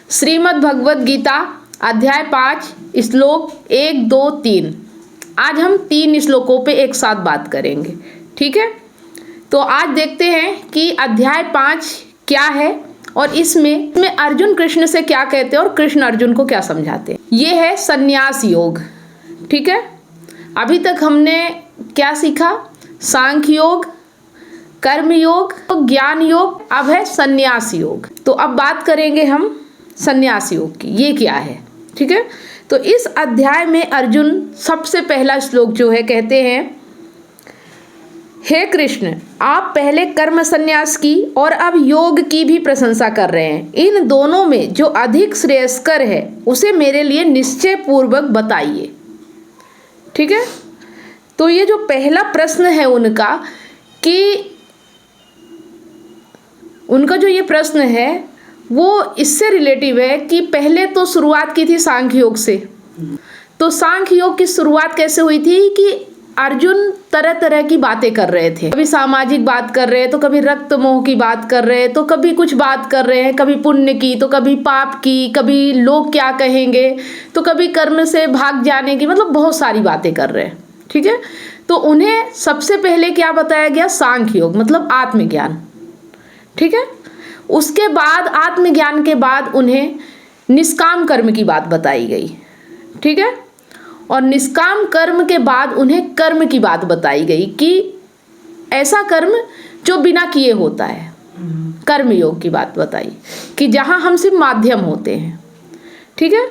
श्रीमद् भगवद गीता अध्याय 5 श्लोक 1, 2, 3। आज हम 3 श्लोकों पे एक साथ बात करेंगे, ठीक है। तो आज देखते हैं कि अध्याय 5 क्या है और इसमें अर्जुन कृष्ण से क्या कहते हैं और कृष्ण अर्जुन को क्या समझाते हैं। ये है संन्यास योग, ठीक है। अभी तक हमने क्या सीखा? सांख्य योग, कर्म योग, ज्ञान योग, अब है संन्यास योग। तो अब बात करेंगे हम संन्यास योग की, ये क्या है, ठीक है। तो इस अध्याय में अर्जुन सबसे पहला श्लोक जो है कहते हैं, हे कृष्ण, आप पहले कर्म संन्यास की और अब योग की भी प्रशंसा कर रहे हैं। इन दोनों में जो अधिक श्रेयस्कर है उसे मेरे लिए निश्चय पूर्वक बताइए, ठीक है। तो ये जो पहला प्रश्न है उनका जो ये प्रश्न है वो इससे रिलेटिव है कि पहले तो शुरुआत की थी सांख्य योग से। तो सांख्य योग की शुरुआत कैसे हुई थी कि अर्जुन तरह तरह की बातें कर रहे थे। कभी सामाजिक बात कर रहे हैं, तो कभी रक्त मोह की बात कर रहे हैं, तो कभी कुछ बात कर रहे हैं, कभी पुण्य की, तो कभी पाप की, कभी लोग क्या कहेंगे, तो कभी कर्म से भाग जाने की, मतलब बहुत सारी बातें कर रहे हैं, ठीक है। तो उन्हें सबसे पहले क्या बताया गया? सांख्य योग, मतलब आत्मज्ञान, ठीक है। उसके बाद आत्मज्ञान के बाद उन्हें निष्काम कर्म की बात बताई गई, ठीक है। और निष्काम कर्म के बाद उन्हें कर्म की बात बताई गई कि ऐसा कर्म जो बिना किए होता है, कर्म योग की बात बताई कि जहां हम सिर्फ माध्यम होते हैं, ठीक है।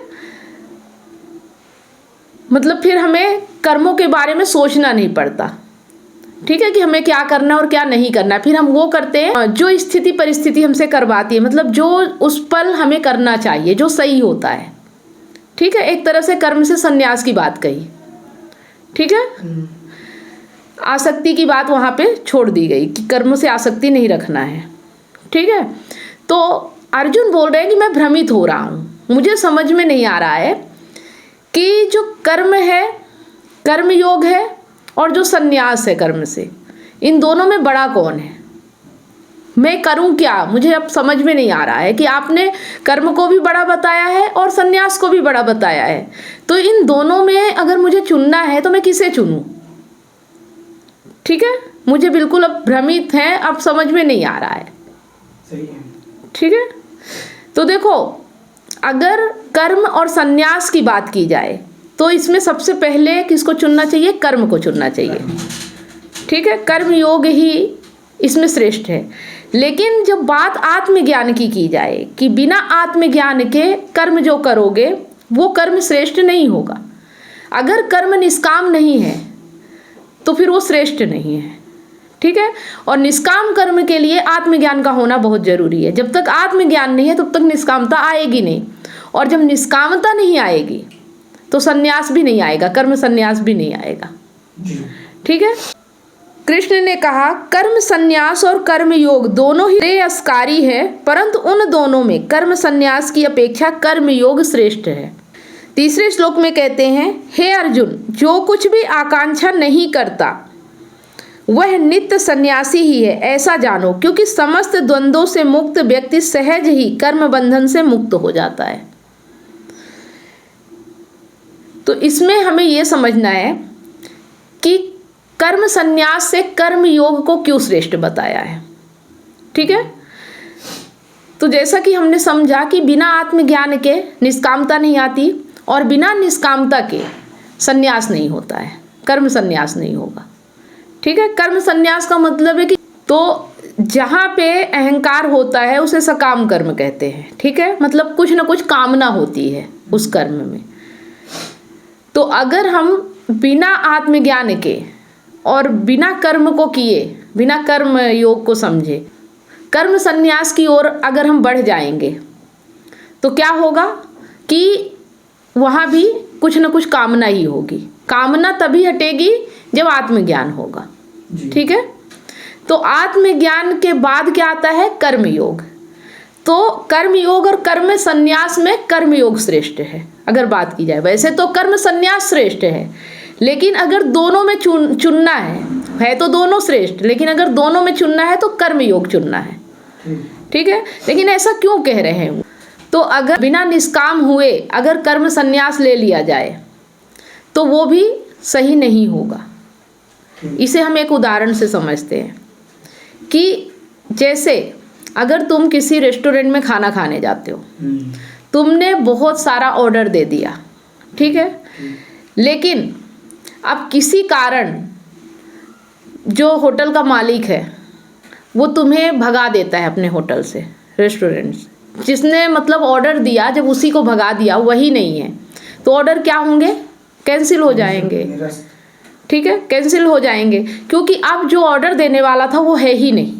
मतलब फिर हमें कर्मों के बारे में सोचना नहीं पड़ता, ठीक है, कि हमें क्या करना और क्या नहीं करना। फिर हम वो करते हैं जो स्थिति परिस्थिति हमसे करवाती है, मतलब जो उस पल हमें करना चाहिए, जो सही होता है, ठीक है। एक तरह से कर्म से संन्यास की बात कही, ठीक है। आसक्ति की बात वहां पे छोड़ दी गई कि कर्म से आसक्ति नहीं रखना है, ठीक है। तो अर्जुन बोल रहे हैं कि मैं भ्रमित हो रहा हूं, मुझे समझ में नहीं आ रहा है कि जो कर्म है, कर्म योग है, और जो संन्यास है कर्म से, इन दोनों में बड़ा कौन है? मैं करूं क्या? मुझे अब समझ में नहीं आ रहा है कि आपने कर्म को भी बड़ा बताया है और संन्यास को भी बड़ा बताया है। तो इन दोनों में अगर मुझे चुनना है तो मैं किसे चुनूं? ठीक है, मुझे बिल्कुल अब भ्रमित है, अब समझ में नहीं आ रहा है। सही है, ठीक है। तो देखो, अगर कर्म और संन्यास की बात की जाए तो इसमें सबसे पहले किसको चुनना चाहिए? कर्म को चुनना चाहिए, ठीक है। कर्म योग ही इसमें श्रेष्ठ है। लेकिन जब बात आत्मज्ञान की जाए कि बिना आत्मज्ञान के कर्म जो करोगे वो कर्म श्रेष्ठ नहीं होगा। अगर कर्म निष्काम नहीं है तो फिर वो श्रेष्ठ नहीं है, ठीक है। और निष्काम कर्म के लिए आत्मज्ञान का होना बहुत जरूरी है। जब तक आत्मज्ञान नहीं है तब तक निष्कामता आएगी नहीं, और जब निष्कामता नहीं आएगी तो संन्यास भी नहीं आएगा, कर्म संन्यास भी नहीं आएगा, ठीक है। कृष्ण ने कहा, कर्म संन्यास और कर्म योग दोनों ही श्रेयस्कारी है, परंतु उन दोनों में कर्म संन्यास की अपेक्षा कर्म योग श्रेष्ठ है। तीसरे श्लोक में कहते हैं, हे अर्जुन, जो कुछ भी आकांक्षा नहीं करता वह नित्य सन्यासी ही है, ऐसा जानो, क्योंकि समस्त द्वंद्वों से मुक्त व्यक्ति सहज ही कर्म बंधन से मुक्त हो जाता है। तो इसमें हमें यह समझना है कि कर्म संन्यास से कर्म योग को क्यों श्रेष्ठ बताया है, ठीक है। तो जैसा कि हमने समझा कि बिना आत्मज्ञान के निष्कामता नहीं आती और बिना निष्कामता के संन्यास नहीं होता है, कर्म संन्यास नहीं होगा, ठीक है। कर्म संन्यास का मतलब है कि तो जहाँ पे अहंकार होता है उसे सकाम कर्म कहते हैं, ठीक है। मतलब कुछ ना कुछ कामना होती है उस कर्म में। तो अगर हम बिना आत्मज्ञान के और बिना कर्म को किए, बिना कर्म योग को समझे, कर्म संन्यास की ओर अगर हम बढ़ जाएंगे तो क्या होगा कि वहाँ भी कुछ ना कुछ कामना ही होगी। कामना तभी हटेगी जब आत्मज्ञान होगा, ठीक है। तो आत्मज्ञान के बाद क्या आता है? कर्म योग। तो कर्म योग और कर्म संन्यास में कर्म योग श्रेष्ठ है अगर बात की जाए। वैसे तो कर्म संन्यास श्रेष्ठ है, लेकिन अगर दोनों में चुनना है तो दोनों श्रेष्ठ, लेकिन अगर दोनों में चुनना है तो कर्म योग चुनना है, ठीक है। लेकिन ऐसा क्यों कह रहे हैं? तो अगर बिना निष्काम हुए अगर कर्म संन्यास ले लिया जाए तो वो भी सही नहीं होगा। इसे हम एक उदाहरण से समझते हैं कि जैसे अगर तुम किसी रेस्टोरेंट में खाना खाने जाते हो, तुमने बहुत सारा ऑर्डर दे दिया, ठीक है, लेकिन अब किसी कारण जो होटल का मालिक है वो तुम्हें भगा देता है अपने होटल से, रेस्टोरेंट से। जिसने मतलब ऑर्डर दिया, जब उसी को भगा दिया वही नहीं है, तो ऑर्डर क्या होंगे, कैंसिल हो जाएंगे, ठीक है, कैंसिल हो जाएंगे, क्योंकि अब जो ऑर्डर देने वाला था वो है ही नहीं,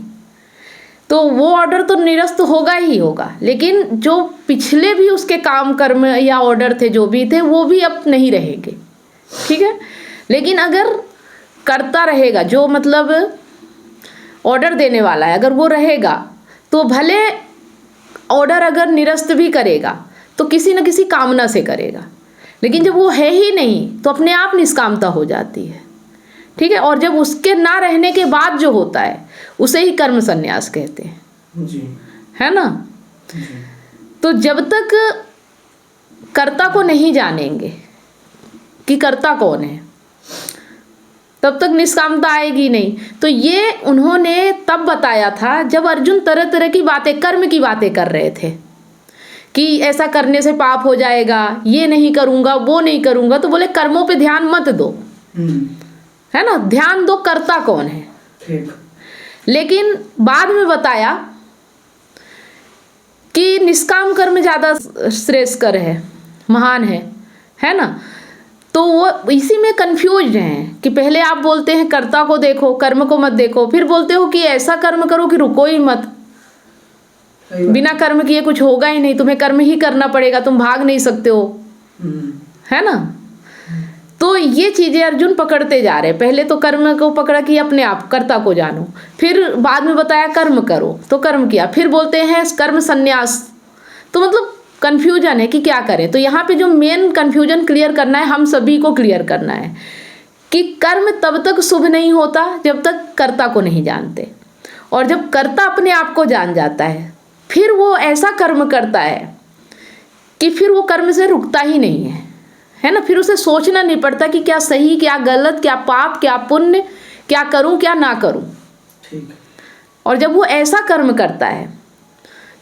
तो वो ऑर्डर तो निरस्त होगा ही होगा। लेकिन जो पिछले भी उसके काम कर्म या ऑर्डर थे जो भी थे वो भी अब नहीं रहेंगे, ठीक है। लेकिन अगर करता रहेगा, जो मतलब ऑर्डर देने वाला है, अगर वो रहेगा तो भले ऑर्डर अगर निरस्त भी करेगा तो किसी न किसी कामना से करेगा, लेकिन जब वो है ही नहीं तो अपने आप निष्कामता हो जाती है, ठीक है। और जब उसके ना रहने के बाद जो होता है उसे ही कर्म संन्यास कहते हैं जी, है ना। जी। तो जब तक कर्ता को नहीं जानेंगे कि कर्ता कौन है तब तक निष्कामता आएगी नहीं। तो ये उन्होंने तब बताया था जब अर्जुन तरह तरह की बातें, कर्म की बातें कर रहे थे कि ऐसा करने से पाप हो जाएगा, ये नहीं करूँगा, वो नहीं करूँगा, तो बोले कर्मों पे ध्यान मत दो, है ना, ध्यान दो कर्ता कौन है, ठीक। लेकिन बाद में बताया कि निष्काम कर्म ज़्यादा श्रेष्ठकर है, महान है ना। तो वो इसी में कंफ्यूज हैं कि पहले आप बोलते हैं कर्ता को देखो, कर्म को मत देखो, फिर बोलते हो कि ऐसा कर्म करो कि रुको ही मत, बिना कर्म किए कुछ होगा ही नहीं, तुम्हें कर्म ही करना पड़ेगा, तुम भाग नहीं सकते हो, है ना। तो ये चीज़ें अर्जुन पकड़ते जा रहे, पहले तो कर्म को पकड़ा कि अपने आप कर्ता को जानो, फिर बाद में बताया कर्म करो तो कर्म किया, फिर बोलते हैं कर्म संन्यास। तो मतलब कन्फ्यूजन है कि क्या करें। तो यहाँ पे जो मेन कन्फ्यूजन क्लियर करना है, हम सभी को क्लियर करना है कि कर्म तब तक शुभ नहीं होता जब तक कर्ता को नहीं जानते, और जब कर्ता अपने आप को जान जाता है फिर वो ऐसा कर्म करता है कि फिर वो कर्म से रुकता ही नहीं है ना। फिर उसे सोचना नहीं पड़ता कि क्या सही, क्या गलत, क्या पाप, क्या पुण्य, क्या करूं, क्या ना करूं, ठीक। और जब वो ऐसा कर्म करता है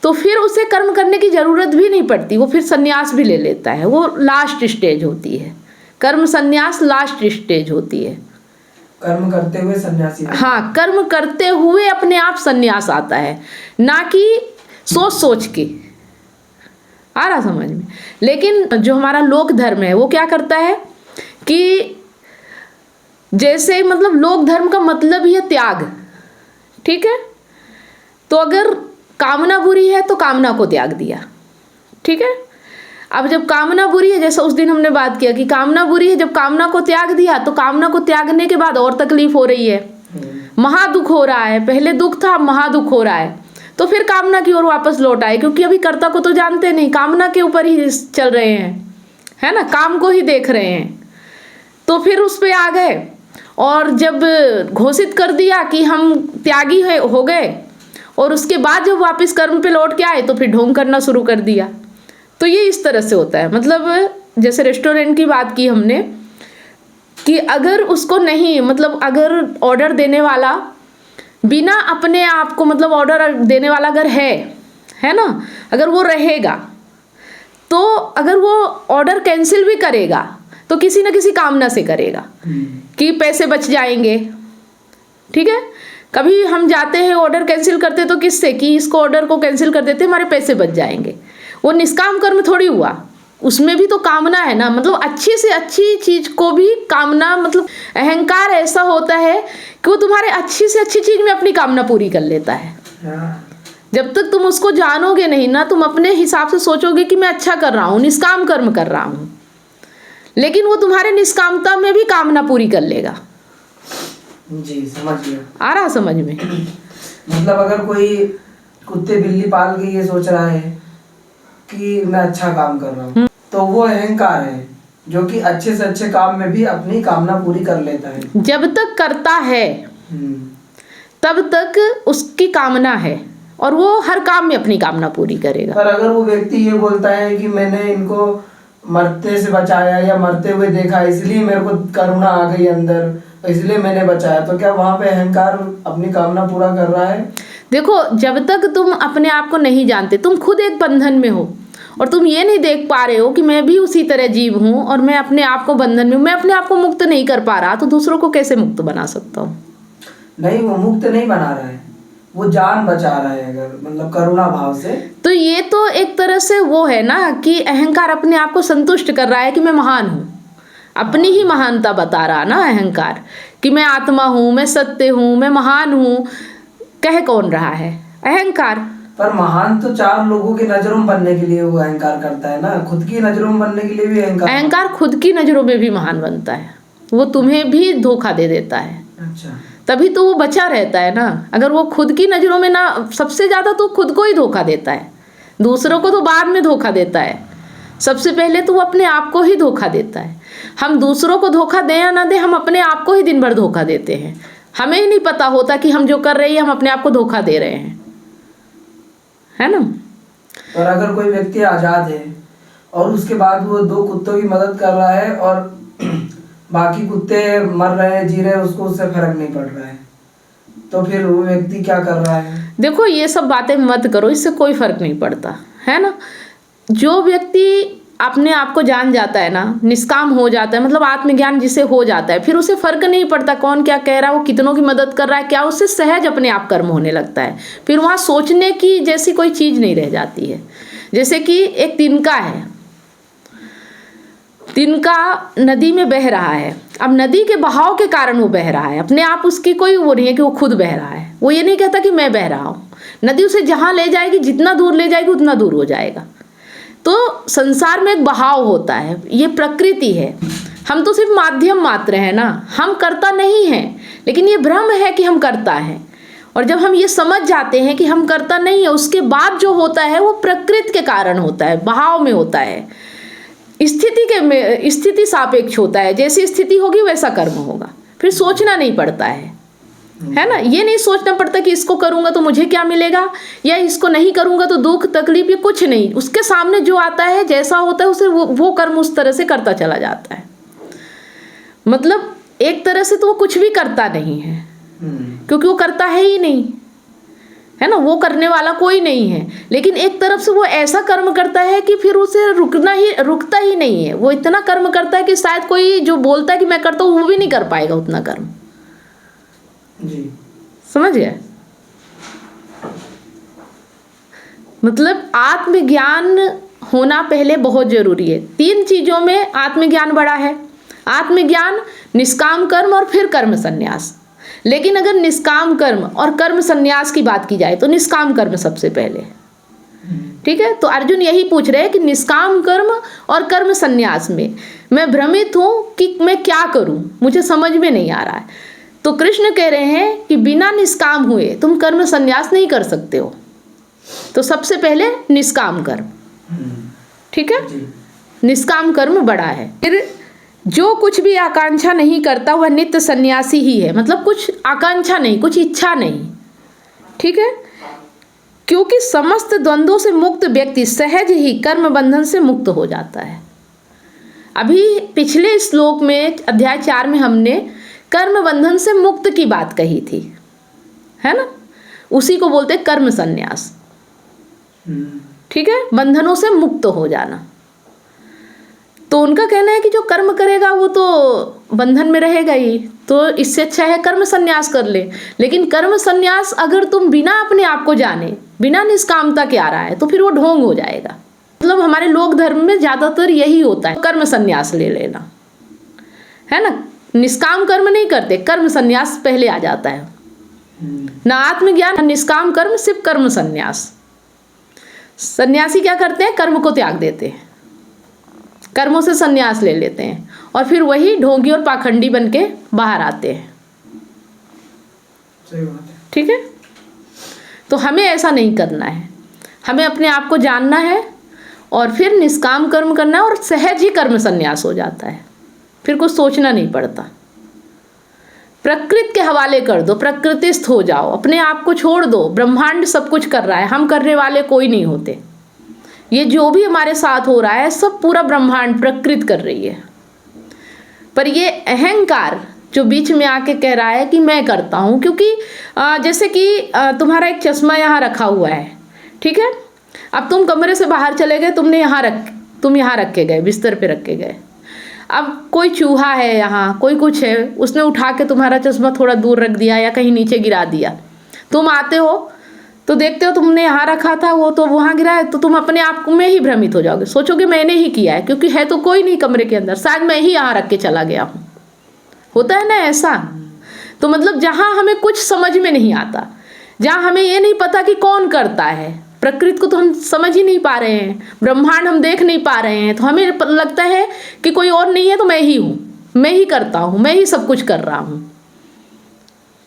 तो फिर उसे कर्म करने की जरूरत भी नहीं पड़ती, वो फिर संन्यास भी ले लेता है। वो लास्ट स्टेज होती है, कर्म संन्यास लास्ट स्टेज होती है। कर्म करते हुए सन्यासी, हाँ, कर्म करते हुए अपने आप संन्यास आता है, ना कि सोच सोच के। आ रहा समझ में। लेकिन जो हमारा लोक धर्म है वो क्या करता है कि जैसे मतलब लोक धर्म का मतलब ही है त्याग, ठीक है। तो अगर कामना बुरी है तो कामना को त्याग दिया, ठीक है। अब जब कामना बुरी है, जैसा उस दिन हमने बात किया कि कामना बुरी है, जब कामना को त्याग दिया तो कामना को त्यागने के बाद और तकलीफ हो रही है, महादुख हो रहा है, पहले दुख था अब महादुख हो रहा है, तो फिर कामना की ओर वापस लौट आए, क्योंकि अभी कर्ता को तो जानते नहीं, कामना के ऊपर ही चल रहे हैं, है ना, काम को ही देख रहे हैं। तो फिर उस पे आ गए, और जब घोषित कर दिया कि हम त्यागी हो गए, और उसके बाद जब वापस कर्म पे लौट के आए तो फिर ढोंग करना शुरू कर दिया। तो ये इस तरह से होता है। मतलब जैसे रेस्टोरेंट की बात की हमने कि अगर उसको नहीं, मतलब अगर ऑर्डर देने वाला बिना अपने आप को, मतलब ऑर्डर देने वाला अगर है ना, अगर वो रहेगा तो अगर वो ऑर्डर कैंसिल भी करेगा तो किसी न किसी कामना से करेगा कि पैसे बच जाएंगे, ठीक है। कभी हम जाते हैं ऑर्डर कैंसिल करते तो किससे, कि इसको ऑर्डर को कैंसिल कर देते हमारे पैसे बच जाएंगे। वो निष्काम कर्म थोड़ी हुआ, उसमें भी तो कामना है ना। मतलब अच्छी से अच्छी चीज को भी कामना, मतलब अहंकार ऐसा होता है कि वो तुम्हारे अच्छी से अच्छी चीज में अपनी कामना पूरी कर लेता है। जब तक तुम उसको जानोगे नहीं ना, तुम अपने हिसाब से सोचोगे कि मैं अच्छा कर रहा हूँ, निष्काम कर्म कर रहा हूँ, लेकिन वो तुम्हारे निष्कामता में भी कामना पूरी कर लेगा। जी, समझ गया। आ रहा समझ में। मतलब अगर कोई कुत्ते बिल्ली पाल के ये सोच रहा है कि मैं अच्छा काम कर रहा हूँ, तो वो अहंकार है जो कि अच्छे से अच्छे काम में भी अपनी कामना पूरी कर लेता है। जब तक करता है तब तक उसकी कामना है, और वो हर काम में अपनी कामना पूरी करेगा। पर अगर वो व्यक्ति ये बोलता है कि मैंने इनको मरते से बचाया या मरते हुए देखा, इसलिए मेरे को करुणा आ गई अंदर, इसलिए मैंने बचाया, तो क्या वहां पे अहंकार अपनी कामना पूरा कर रहा है? देखो, जब तक तुम अपने आप को नहीं जानते, तुम खुद एक बंधन में हो और तुम ये नहीं देख पा रहे हो कि मैं भी उसी तरह जीव हूँ और मैं अपने आप को बंधन में हूँ, मैं अपने आप को मुक्त नहीं कर पा रहा, तो दूसरों को कैसे मुक्त बना सकता हूँ? नहीं, वो मुक्त नहीं बना रहा है, वो जान बचा रहा है, अगर मतलब करुणा भाव से। तो ये तो एक तरह से वो है ना कि अहंकार अपने आप को संतुष्ट कर रहा है कि मैं महान हूँ, अपनी ही महानता बता रहा ना अहंकार, कि मैं आत्मा हूँ, मैं सत्य हूँ, मैं महान हूँ। कह कौन रहा है? अहंकार। पर महान तो 4 लोगों की नजरों में बनने के लिए वो अहंकार करता है ना, खुद की नजरों में बनने के लिए भी अहंकार खुद की नजरों में भी महान बनता है, वो तुम्हें भी धोखा दे देता है। अच्छा, तभी तो वो बचा रहता है ना। अगर वो खुद की नजरों में ना, सबसे ज्यादा तो खुद को ही धोखा देता है, दूसरों को तो बाद में धोखा देता है, सबसे पहले तो वो अपने आप को ही धोखा देता है। हम दूसरों को धोखा दें या ना दें, हम अपने आप को ही दिन भर धोखा देते हैं, हमें ही नहीं पता होता कि हम जो कर रहे हैं हम अपने आप को धोखा दे रहे हैं, है ना। और अगर कोई व्यक्ति आजाद है और उसके बाद वो 2 कुत्तों की मदद कर रहा है और बाकी कुत्ते मर रहे हैं, जी रहे हैं, उसको उससे फर्क नहीं पड़ रहा है, तो फिर वो व्यक्ति क्या कर रहा है? देखो, ये सब बातें मत करो, इससे कोई फर्क नहीं पड़ता, है ना। जो व्यक्ति अपने आप को जान जाता है ना, निष्काम हो जाता है, मतलब आत्मज्ञान जिसे हो जाता है, फिर उसे फर्क नहीं पड़ता कौन क्या कह रहा है, वो कितनों की मदद कर रहा है, क्या उससे सहज अपने आप कर्म होने लगता है। फिर वहाँ सोचने की जैसी कोई चीज नहीं रह जाती है। जैसे कि एक तिनका है, तिनका नदी में बह रहा है, अब नदी के बहाव के कारण वो बह रहा है, अपने आप उसकी कोई वो नहीं है कि वो खुद बह रहा है, वो ये नहीं कहता कि मैं बह रहा हूँ, नदी उसे जहाँ ले जाएगी, जितना दूर ले जाएगी उतना दूर हो जाएगा। तो संसार में एक बहाव होता है, ये प्रकृति है, हम तो सिर्फ माध्यम मात्र है ना, हम करता नहीं है, लेकिन ये भ्रम है कि हम करता है। और जब हम ये समझ जाते हैं कि हम करता नहीं है, उसके बाद जो होता है वो प्रकृति के कारण होता है, बहाव में होता है, स्थिति सापेक्ष होता है, जैसी स्थिति होगी वैसा कर्म होगा। फिर सोचना नहीं पड़ता है ना। ये नहीं सोचना पड़ता कि इसको करूंगा तो मुझे क्या मिलेगा, या इसको नहीं करूंगा तो दुख तकलीफ, ये कुछ नहीं, उसके सामने जो आता है जैसा होता है उसे वो कर्म उस तरह से करता चला जाता है। मतलब एक तरह से तो वो कुछ भी करता नहीं है, क्योंकि वो करता है ही नहीं, है ना, वो करने वाला कोई नहीं है। लेकिन एक तरफ से वो ऐसा कर्म करता है कि फिर उसे रुकता ही नहीं है, वो इतना कर्म करता है कि शायद कोई जो बोलता है कि मैं करता हूँ वो भी नहीं कर पाएगा उतना कर्म जी। समझ गए? मतलब आत्मज्ञान होना पहले बहुत जरूरी है। 3 चीजों में आत्मज्ञान बड़ा है, आत्मज्ञान, निष्काम कर्म और फिर कर्म संन्यास। लेकिन अगर निष्काम कर्म और कर्म संन्यास की बात की जाए तो निष्काम कर्म सबसे पहले, ठीक है। तो अर्जुन यही पूछ रहे हैं कि निष्काम कर्म और कर्म संन्यास में मैं भ्रमित हूं कि मैं क्या करूं, मुझे समझ में नहीं आ रहा है। तो कृष्ण कह रहे हैं कि बिना निष्काम हुए तुम कर्म संन्यास नहीं कर सकते हो, तो सबसे पहले निष्काम कर्म, ठीक है, निष्काम कर्म बड़ा है। फिर जो कुछ भी आकांक्षा नहीं करता वह नित्य सन्यासी ही है, मतलब कुछ आकांक्षा नहीं, कुछ इच्छा नहीं, ठीक है। क्योंकि समस्त द्वंद्वों से मुक्त व्यक्ति सहज ही कर्म बंधन से मुक्त हो जाता है। अभी पिछले श्लोक में अध्याय 4 में हमने कर्म बंधन से मुक्त की बात कही थी, है ना, उसी को बोलते कर्म संन्यास, ठीक है, बंधनों से मुक्त हो जाना। तो उनका कहना है कि जो कर्म करेगा वो तो बंधन में रहेगा ही, तो इससे अच्छा है कर्म संन्यास कर ले। लेकिन कर्म संन्यास अगर तुम बिना अपने आप को जाने, बिना निष्कामता के आ रहा है तो फिर वो ढोंग हो जाएगा। मतलब हमारे लोक धर्म में ज्यादातर यही होता है, कर्म संन्यास ले लेना, है ना, निष्काम कर्म नहीं करते, कर्म संन्यास पहले आ जाता है, ना आत्मज्ञान ना निष्काम कर्म, सिर्फ कर्म संन्यास। सन्यासी क्या करते हैं, कर्म को त्याग देते हैं, कर्मों से संन्यास ले लेते हैं और फिर वही ढोंगी और पाखंडी बन के बाहर आते हैं, सही बात है, ठीक है। तो हमें ऐसा नहीं करना है, हमें अपने आप को जानना है और फिर निष्काम कर्म करना है और सहज ही कर्म संन्यास हो जाता है, फिर कुछ सोचना नहीं पड़ता। प्रकृति के हवाले कर दो, प्रकृतिस्थ हो जाओ, अपने आप को छोड़ दो। ब्रह्मांड सब कुछ कर रहा है, हम करने वाले कोई नहीं होते। ये जो भी हमारे साथ हो रहा है सब पूरा ब्रह्मांड प्रकृति कर रही है। पर ये अहंकार जो बीच में आके कह रहा है कि मैं करता हूँ, क्योंकि जैसे कि तुम्हारा एक चश्मा यहाँ रखा हुआ है, ठीक है। अब तुम कमरे से बाहर चले गए, तुम यहाँ रख के गए, बिस्तर पे रख के गए। अब कोई चूहा है यहाँ, कोई कुछ है, उसने उठा के तुम्हारा चश्मा थोड़ा दूर रख दिया या कहीं नीचे गिरा दिया। तुम आते हो तो देखते हो तुमने यहाँ रखा था, वो तो वहाँ गिरा है, तो तुम अपने आप में ही भ्रमित हो जाओगे, सोचोगे मैंने ही किया है, क्योंकि है तो कोई नहीं कमरे के अंदर, शायद मैं ही यहाँ रख के चला गया हूँ। होता है ना ऐसा। तो मतलब जहाँ हमें कुछ समझ में नहीं आता, जहाँ हमें ये नहीं पता कि कौन करता है, प्रकृति को तो हम समझ ही नहीं पा रहे हैं, ब्रह्मांड हम देख नहीं पा रहे हैं, तो हमें लगता है कि कोई और नहीं है तो मैं ही हूँ, मैं ही करता हूँ, मैं ही सब कुछ कर रहा हूँ।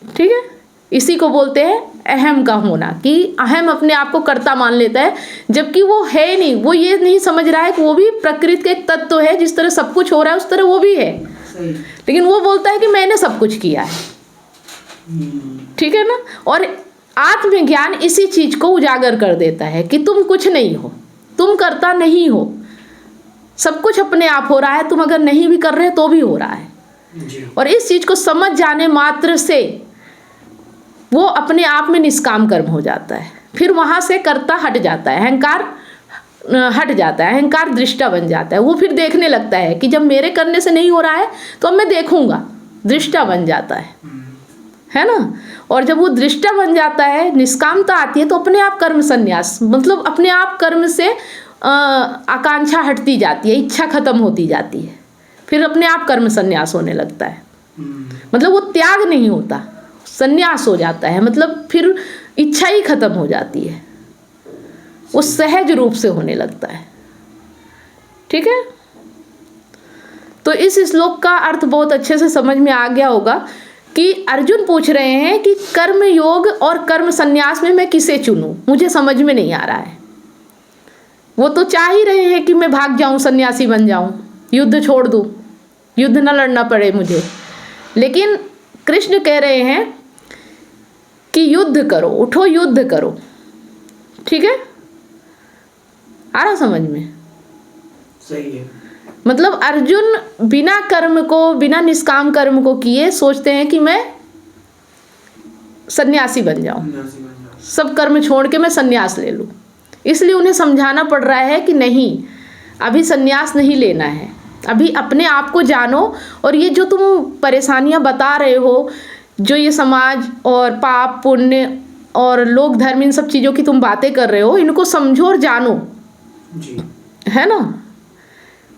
ठीक है, इसी को बोलते हैं अहम का होना, कि अहम अपने आप को कर्ता मान लेता है, जबकि वो है नहीं। वो ये नहीं समझ रहा है कि वो भी प्रकृति का एक तत्व है, जिस तरह सब कुछ हो रहा है उस तरह वो भी है, लेकिन वो बोलता है कि मैंने सब कुछ किया है। ठीक है ना। और आत्मज्ञान इसी चीज को उजागर कर देता है कि तुम कुछ नहीं हो, तुम करता नहीं हो, सब कुछ अपने आप हो रहा है, तुम अगर नहीं भी कर रहे तो भी हो रहा है। और इस चीज को समझ जाने मात्र से वो अपने आप में निष्काम कर्म हो जाता है। फिर वहां से कर्ता हट जाता है, अहंकार हट जाता है, अहंकार दृष्टा बन जाता है। वो फिर देखने लगता है कि जब मेरे करने से नहीं हो रहा है तो अब मैं देखूंगा, दृष्टा बन जाता है ना। और जब वो दृष्टा बन जाता है, निष्कामता आती है, तो अपने आप कर्म संन्यास, मतलब अपने आप कर्म से आकांक्षा हटती जाती है, इच्छा खत्म होती जाती है, फिर अपने आप कर्म संन्यास होने लगता है। मतलब वो त्याग नहीं होता, संन्यास हो जाता है, मतलब फिर इच्छा ही खत्म हो जाती है, वो सहज रूप से होने लगता है। ठीक है, तो इस श्लोक का अर्थ बहुत अच्छे से समझ में आ गया होगा कि अर्जुन पूछ रहे हैं कि कर्म योग और कर्म संन्यास में मैं किसे चुनूं, मुझे समझ में नहीं आ रहा है। वो तो चाह ही रहे हैं कि मैं भाग जाऊं, सन्यासी बन जाऊं, युद्ध छोड़ दूं, युद्ध न लड़ना पड़े मुझे, लेकिन कृष्ण कह रहे हैं कि युद्ध करो, उठो युद्ध करो। ठीक है, आ रहा समझ में? सही है। मतलब अर्जुन बिना कर्म को, बिना निष्काम कर्म को किए सोचते हैं कि मैं सन्यासी बन जाऊं, सब कर्म छोड़ के मैं सन्यास ले लूं। इसलिए उन्हें समझाना पड़ रहा है कि नहीं, अभी सन्यास नहीं लेना है, अभी अपने आप को जानो। और ये जो तुम परेशानियां बता रहे हो, जो ये समाज और पाप पुण्य और लोक धर्म, इन सब चीज़ों की तुम बातें कर रहे हो, इनको समझो और जानो जी। है ना।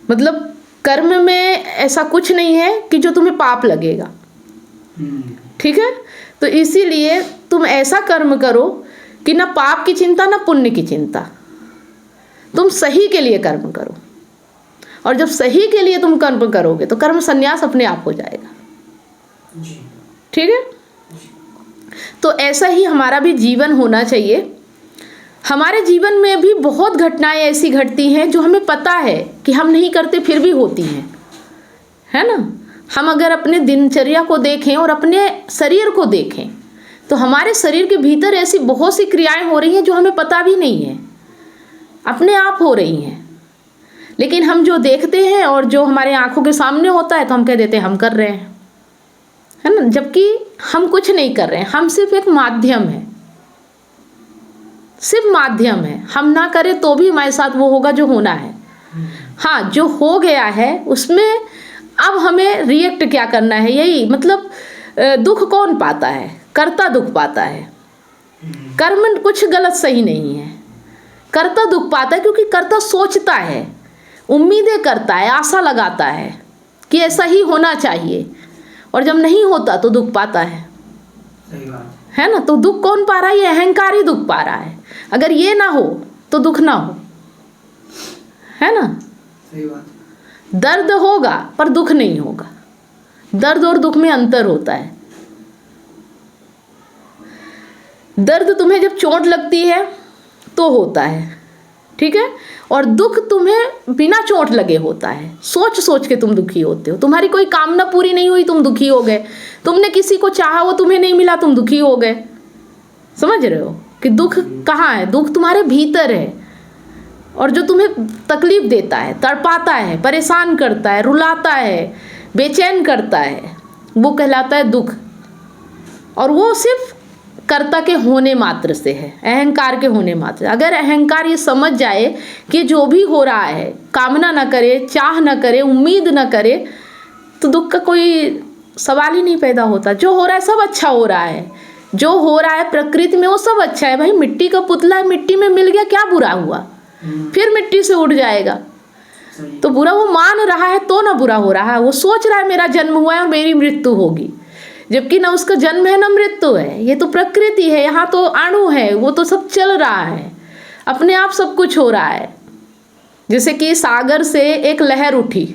मतलब कर्म में ऐसा कुछ नहीं है कि जो तुम्हें पाप लगेगा। ठीक है, तो इसीलिए तुम ऐसा कर्म करो कि ना पाप की चिंता ना पुण्य की चिंता, तुम सही के लिए कर्म करो। और जब सही के लिए तुम कर्म करोगे तो कर्म संन्यास अपने आप हो जाएगा। ठीक है, तो ऐसा ही हमारा भी जीवन होना चाहिए। हमारे जीवन में भी बहुत घटनाएं ऐसी घटती हैं जो हमें पता है कि हम नहीं करते, फिर भी होती हैं, है ना। हम अगर अपने दिनचर्या को देखें और अपने शरीर को देखें तो हमारे शरीर के भीतर ऐसी बहुत सी क्रियाएं हो रही हैं जो हमें पता भी नहीं है, अपने आप हो रही हैं। लेकिन हम जो देखते हैं और जो हमारे आंखों के सामने होता है तो हम कह देते हैं हम कर रहे हैं, है ना, जबकि हम कुछ नहीं कर रहे हैं। हम सिर्फ एक माध्यम है, सिर्फ माध्यम है। हम ना करें तो भी हमारे साथ वो होगा जो होना है। हाँ, जो हो गया है उसमें अब हमें रिएक्ट क्या करना है, यही मतलब दुख कौन पाता है? कर्ता दुख पाता है। कर्म कुछ गलत सही नहीं है, कर्ता दुख पाता है, क्योंकि कर्ता सोचता है, उम्मीदें करता है, आशा लगाता है कि ऐसा ही होना चाहिए, और जब नहीं होता तो दुख पाता है। सही बात है ना। तो दुख कौन पा रहा है? ये अहंकार ही दुख पा रहा है। अगर ये ना हो तो दुख ना हो, है ना। सही बात। दर्द होगा पर दुख नहीं होगा। दर्द और दुख में अंतर होता है। दर्द तुम्हें जब चोट लगती है तो होता है, ठीक है, और दुख तुम्हें बिना चोट लगे होता है, सोच सोच के तुम दुखी होते हो। तुम्हारी कोई कामना पूरी नहीं हुई, तुम दुखी हो गए। तुमने किसी को चाहा, वो तुम्हें नहीं मिला, तुम दुखी हो गए। समझ रहे हो कि दुख कहाँ है? दुख तुम्हारे भीतर है, और जो तुम्हें तकलीफ देता है, तड़पाता है, परेशान करता है, रुलाता है, बेचैन करता है, वो कहलाता है दुख। और वो सिर्फ कर्ता के होने मात्र से है, अहंकार के होने मात्र। अगर अहंकार ये समझ जाए कि जो भी हो रहा है, कामना ना करे, चाह ना करे, उम्मीद ना करे, तो दुख का कोई सवाल ही नहीं पैदा होता। जो हो रहा है सब अच्छा हो रहा है, जो हो रहा है प्रकृति में वो सब अच्छा है। भाई मिट्टी का पुतला है, मिट्टी में मिल गया, क्या बुरा हुआ? फिर मिट्टी से उठ जाएगा। तो बुरा वो मान रहा है तो ना बुरा हो रहा है। वो सोच रहा है मेरा जन्म हुआ है और मेरी मृत्यु होगी, जबकि ना उसका जन्म है ना मृत्यु है। ये तो प्रकृति है, यहाँ तो अणु है, वो तो सब चल रहा है, अपने आप सब कुछ हो रहा है। जैसे कि सागर से एक लहर उठी,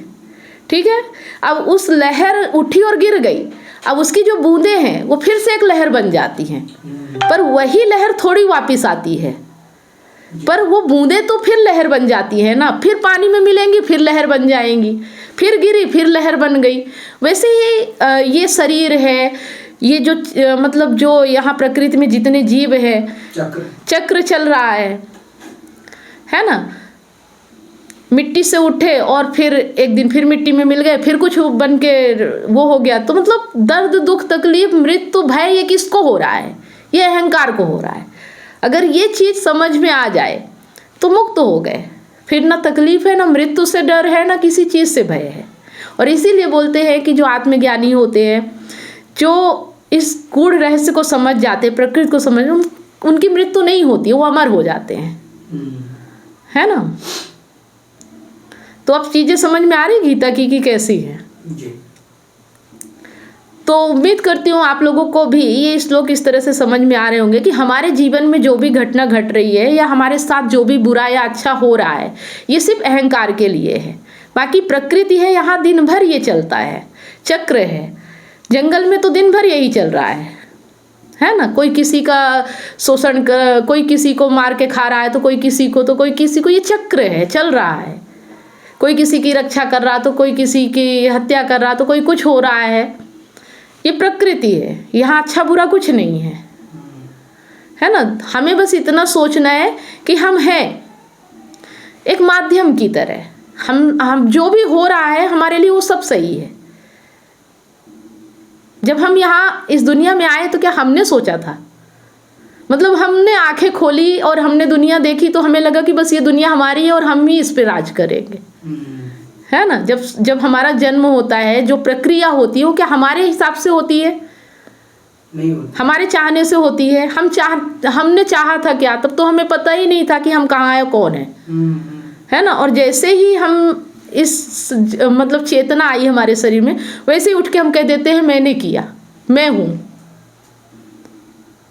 ठीक है, अब उस लहर उठी और गिर गई, अब उसकी जो बूंदें हैं वो फिर से एक लहर बन जाती हैं, पर वही लहर थोड़ी वापस आती है, पर वो बूंदें तो फिर लहर बन जाती है ना, फिर पानी में मिलेंगी, फिर लहर बन जाएंगी, फिर गिरी, फिर लहर बन गई। वैसे ही ये शरीर है, ये जो मतलब जो यहाँ प्रकृति में जितने जीव है, चक्र चल रहा है ना। मिट्टी से उठे और फिर एक दिन फिर मिट्टी में मिल गए, फिर कुछ बन के वो हो गया। तो मतलब दर्द, दुख, तकलीफ, मृत्यु, भय, ये किसको हो रहा है? ये अहंकार को हो रहा है। अगर ये चीज़ समझ में आ जाए तो मुक्त हो गए, फिर ना तकलीफ है, ना मृत्यु से डर है, ना किसी चीज़ से भय है। और इसीलिए बोलते हैं कि जो आत्मज्ञानी होते हैं, जो इस गूढ़ रहस्य को समझ जाते हैं, प्रकृति को समझ, उनकी मृत्यु नहीं होती, वो अमर हो जाते हैं, है ना। तो अब चीज़ें समझ में आ रही गीता की कैसी है जी। तो उम्मीद करती हूँ आप लोगों को भी ये श्लोक इस तरह से समझ में आ रहे होंगे कि हमारे जीवन में जो भी घटना घट रही है या हमारे साथ जो भी बुरा या अच्छा हो रहा है, ये सिर्फ अहंकार के लिए है। बाकी प्रकृति है, यहाँ दिन भर ये चलता है, चक्र है। जंगल में तो दिन भर यही चल रहा है ना। कोई किसी का शोषण कर, कोई किसी को मार के खा रहा है, तो कोई किसी को, तो कोई किसी को, ये चक्र है, चल रहा है। कोई किसी की रक्षा कर रहा, तो कोई किसी की हत्या कर रहा, तो कोई कुछ हो रहा है। ये प्रकृति है, यहाँ अच्छा बुरा कुछ नहीं है ना। हमें बस इतना सोचना है कि हम हैं एक माध्यम की तरह। हम जो भी हो रहा है हमारे लिए वो सब सही है। जब हम यहाँ इस दुनिया में आए तो क्या हमने सोचा था? मतलब हमने आंखें खोली और हमने दुनिया देखी तो हमें लगा कि बस ये दुनिया हमारी है और हम ही इस पे राज करेंगे, है ना। जब हमारा जन्म होता है, जो प्रक्रिया होती है वो क्या हमारे हिसाब से होती है? नहीं होती। हमारे चाहने से होती है। हमने चाहा था क्या? तब तो हमें पता ही नहीं था कि हम कहाँ है, कौन है ना। और जैसे ही हम इस मतलब चेतना आई हमारे शरीर में, वैसे ही उठ के हम कह देते हैं मैंने किया, मैं हूँ।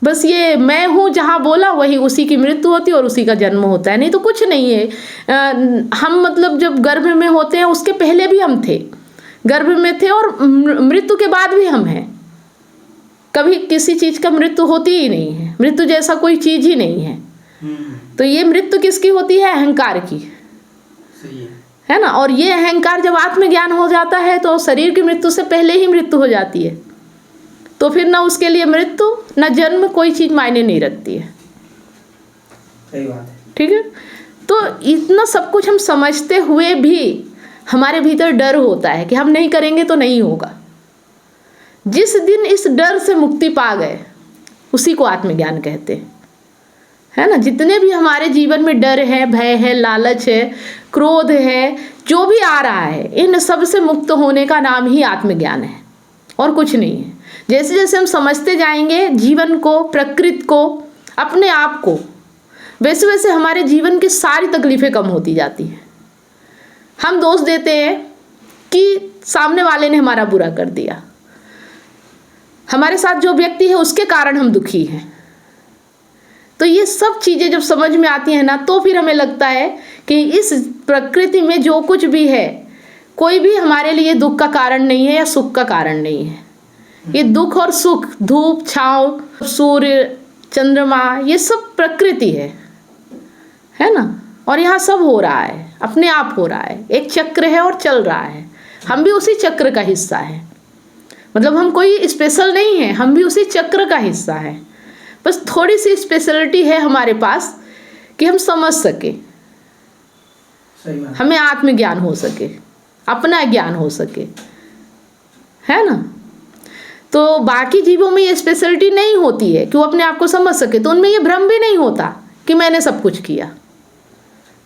बस ये मैं हूँ जहाँ बोला वही उसी की मृत्यु होती है और उसी का जन्म होता है, नहीं तो कुछ नहीं है। हम मतलब जब गर्भ में होते हैं उसके पहले भी हम थे, गर्भ में थे, और मृत्यु के बाद भी हम हैं। कभी किसी चीज़ का मृत्यु होती ही नहीं है, मृत्यु जैसा कोई चीज़ ही नहीं है। तो ये मृत्यु किसकी होती है? अहंकार की, है ना। और ये अहंकार जब आत्मज्ञान हो जाता है तो शरीर की मृत्यु से पहले ही मृत्यु हो जाती है। तो फिर ना उसके लिए मृत्यु ना जन्म, कोई चीज़ मायने नहीं रखती है। सही बात है, ठीक है। तो इतना सब कुछ हम समझते हुए भी हमारे भीतर डर होता है कि हम नहीं करेंगे तो नहीं होगा। जिस दिन इस डर से मुक्ति पा गए उसी को आत्मज्ञान कहते हैं, है ना। जितने भी हमारे जीवन में डर है, भय है, लालच है, क्रोध है, जो भी आ रहा है, इन सब से मुक्त होने का नाम ही आत्मज्ञान है और कुछ नहीं है। जैसे जैसे हम समझते जाएंगे जीवन को, प्रकृति को, अपने आप को, वैसे वैसे हमारे जीवन की सारी तकलीफ़ें कम होती जाती हैं। हम दोष देते हैं कि सामने वाले ने हमारा बुरा कर दिया, हमारे साथ जो व्यक्ति है उसके कारण हम दुखी हैं। तो ये सब चीज़ें जब समझ में आती हैं ना, तो फिर हमें लगता है कि इस प्रकृति में जो कुछ भी है, कोई भी हमारे लिए दुख का कारण नहीं है या सुख का कारण नहीं है। ये दुख और सुख, धूप, छाँव, सूर्य, चंद्रमा, ये सब प्रकृति है ना। और यहाँ सब हो रहा है, अपने आप हो रहा है, एक चक्र है और चल रहा है। हम भी उसी चक्र का हिस्सा है, मतलब हम कोई स्पेशल नहीं है, हम भी उसी चक्र का हिस्सा है। बस थोड़ी सी स्पेशलिटी है हमारे पास कि हम समझ सके, सही बात। हमें आत्मज्ञान हो सके, अपना ज्ञान हो सके, है ना। तो बाकी जीवों में ये स्पेशलिटी नहीं होती है कि वो अपने आप को समझ सके, तो उनमें ये भ्रम भी नहीं होता कि मैंने सब कुछ किया,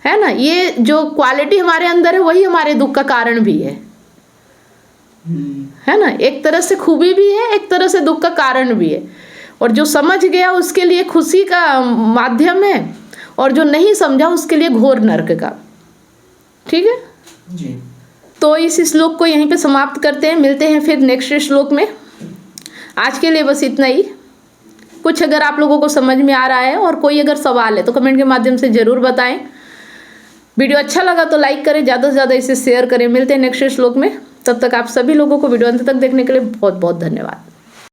है ना। ये जो क्वालिटी हमारे अंदर है वही हमारे दुख का कारण भी है ना। एक तरह से खूबी भी है, एक तरह से दुख का कारण भी है। और जो समझ गया उसके लिए खुशी का माध्यम है, और जो नहीं समझा उसके लिए घोर नरक का। ठीक है जी। तो इस श्लोक को यहीं पे समाप्त करते हैं, मिलते हैं फिर नेक्स्ट श्लोक में। आज के लिए बस इतना ही। कुछ अगर आप लोगों को समझ में आ रहा है और कोई अगर सवाल है तो कमेंट के माध्यम से ज़रूर बताएं। वीडियो अच्छा लगा तो लाइक करें, ज़्यादा से ज़्यादा इसे शेयर करें। मिलते हैं नेक्स्ट श्लोक में, तब तक आप सभी लोगों को वीडियो अंत तक देखने के लिए बहुत बहुत धन्यवाद।